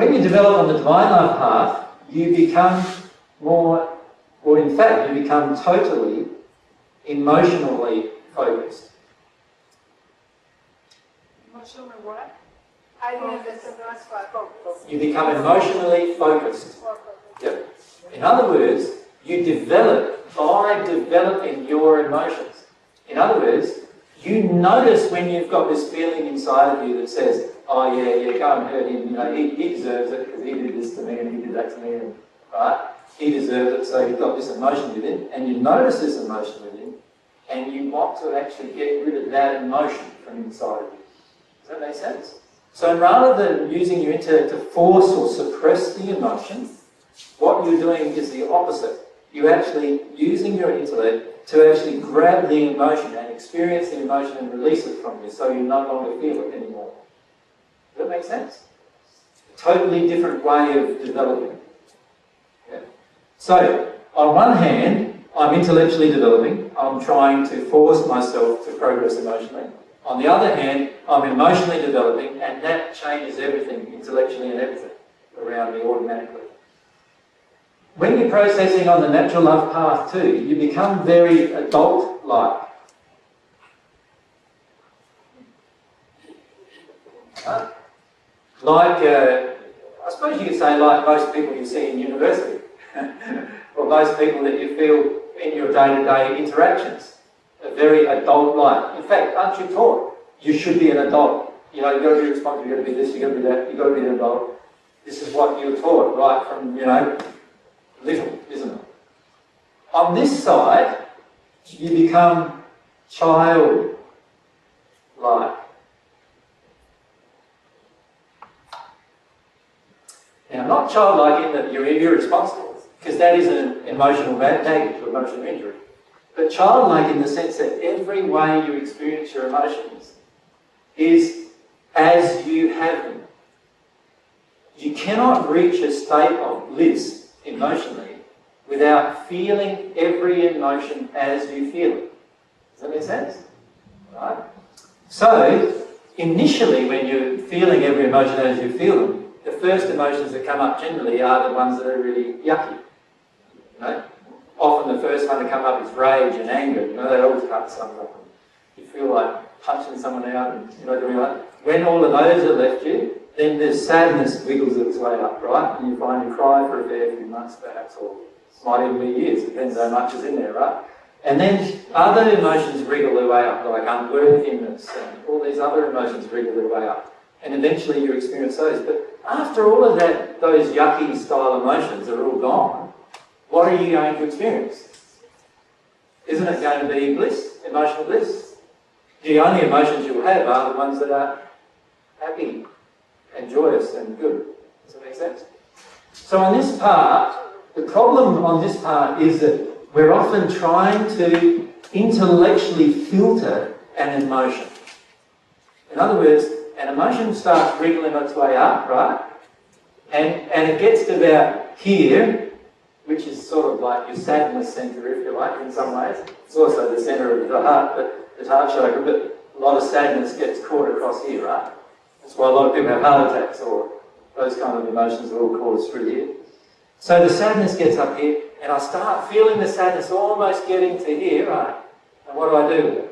when you develop on the divine love path, you become more, or in fact, you become totally emotionally focused. Emotionally what? I didn't understand the last part. You become emotionally focused. Yep. In other words, you develop by developing your emotions. In other words, you notice when you've got this feeling inside of you that says, oh yeah, go and hurt him, you know, he deserves it because he did this to me and he did that to me, and, right? He deserves it, so you've got this emotion within, and you notice this emotion within, and you want to actually get rid of that emotion from inside of you. Does that make sense? So rather than using your intellect to force or suppress the emotion, what you're doing is the opposite. You're actually using your intellect to actually grab the emotion and experience the emotion and release it from you so you no longer feel it anymore. Does that make sense? A totally different way of developing. Yeah. So, on one hand, I'm intellectually developing. I'm trying to force myself to progress emotionally. On the other hand, I'm emotionally developing, and that changes everything, intellectually and everything, around me automatically. When you're processing on the natural love path too, you become very adult-like. I suppose you could say like most people you see in university, or most people that you feel in your day-to-day interactions. Are very adult-like. In fact, aren't you taught you should be an adult? You know, you've got to be responsible, you've got to be this, you've got to be that, you've got to be an adult. This is what you're taught, right from, you know, little, isn't it? On this side, you become childlike. Now, not childlike in that you're irresponsible, because that is an emotional baggage or emotional injury. But childlike in the sense that every way you experience your emotions is as you have them. You cannot reach a state of bliss emotionally without feeling every emotion as you feel it. Does that make sense? Right? So, initially when you're feeling every emotion as you feel them, the first emotions that come up generally are the ones that are really yucky. You know? Often the first one to come up is rage and anger. You know, they always cut something up. You feel like punching someone out and, you know, doing that. When all of those are left you, then the sadness wiggles its way up, right? And you find you cry for a fair few months perhaps, or might even be years, depends how much is in there, right? And then other emotions wriggle their way up, like unworthiness and all these other emotions wriggle their way up. And eventually you experience those. But after all of that, those yucky style emotions are all gone, what are you going to experience? Isn't it going to be bliss, emotional bliss? The only emotions you'll have are the ones that are happy and joyous and good. Does that make sense? So on this part, the problem on this part is that we're often trying to intellectually filter an emotion. In other words, an emotion starts wriggling its way up, right? And it gets to about here, which is sort of like your sadness centre, if you like, in some ways. It's also the centre of the heart, but the heart chakra, but a lot of sadness gets caught across here, right? That's why a lot of people have heart attacks, or those kind of emotions are all caused through here. So the sadness gets up here, and I start feeling the sadness almost getting to here, right? And what do?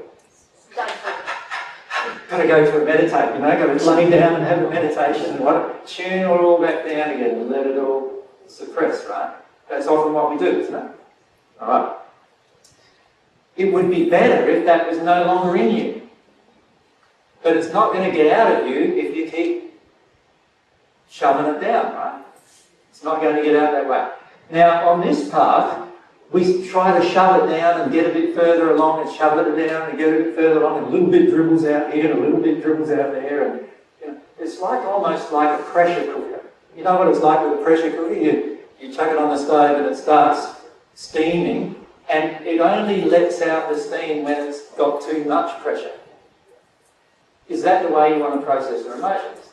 Got to go to a meditate, you know, got to lay down and have a meditation and tune it all back down again and let it all suppress, right? That's often what we do, isn't it? All right. It would be better if that was no longer in you. But it's not going to get out of you if you keep shoving it down, right? It's not going to get out that way. Now, on this path, we try to shove it down and get a bit further along and shove it down and get a bit further along, and a little bit dribbles out here and a little bit dribbles out there. And you know, it's like almost like a pressure cooker. You know what it's like with a pressure cooker? You chuck it on the stove and it starts steaming, and it only lets out the steam when it's got too much pressure. Is that the way you want to process your emotions?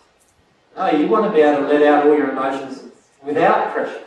No, you want to be able to let out all your emotions without pressure.